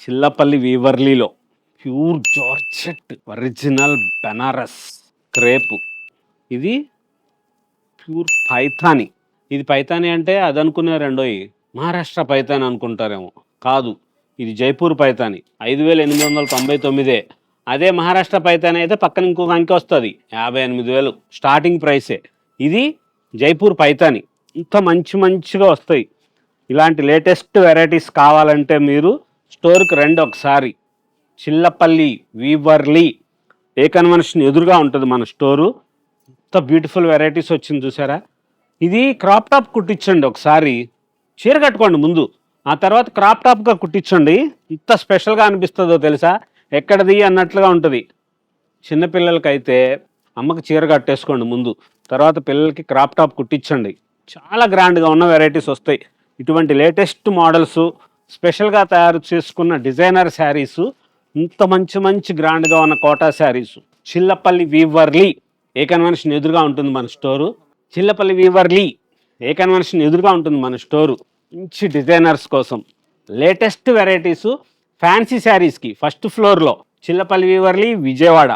చిల్లపల్లి వీవర్లీలో pure georgette original Banaras crepe. ఇది pure Paithani. ఇది పైథాని అంటే అది అనుకున్నారండోయ్, మహారాష్ట్ర పైథాని అనుకుంటారేమో. కాదు, ఇది జైపూర్ పైథాని. 5,899. అదే మహారాష్ట్ర పైథాని అయితే పక్కన ఇంకొక అంకె వస్తుంది, 58,000 స్టార్టింగ్ ప్రైసే. ఇది జైపూర్ పైథాని. ఇంత మంచిగా వస్తాయి. ఇలాంటి లేటెస్ట్ వెరైటీస్ కావాలంటే మీరు స్టోర్కి రండి ఒకసారి. చిల్లపల్లి వీవర్లీ ఏ కన్వెన్షన్ ఎదురుగా ఉంటుంది మన స్టోరు. ఇంత బ్యూటిఫుల్ వెరైటీస్ వచ్చింది చూసారా. ఇది క్రాప్ టాప్ కుట్టించండి ఒకసారి. చీర కట్టుకోండి ముందు, ఆ తర్వాత క్రాప్ టాప్గా కుట్టించండి. ఇంత స్పెషల్గా అనిపిస్తుందో తెలుసా, ఎక్కడది అన్నట్లుగా ఉంటుంది. చిన్నపిల్లలకైతే అమ్మకి చీర కట్టేసుకోండి ముందు, తర్వాత పిల్లలకి క్రాప్ టాప్ కుట్టించండి. చాలా గ్రాండ్గా ఉన్న వెరైటీస్ వస్తాయి. ఇటువంటి లేటెస్ట్ మోడల్స్, స్పెషల్గా తయారు చేసుకున్న డిజైనర్ శారీసు, ఇంత మంచి గ్రాండ్గా ఉన్న కోటా శారీసు. చిల్లపల్లి వీవర్లీ ఏ కన్వెన్షన్ ఎదురుగా ఉంటుంది మన స్టోరు. చిల్లపల్లి వీవర్లీ ఏ కన్వెన్షన్ ఎదురుగా ఉంటుంది మన స్టోరు. మంచి డిజైనర్స్ కోసం లేటెస్ట్ వెరైటీసు ఫ్యాన్సీ శారీస్కి ఫస్ట్ ఫ్లోర్లో చిల్లపల్లి వీవర్లీ విజయవాడ.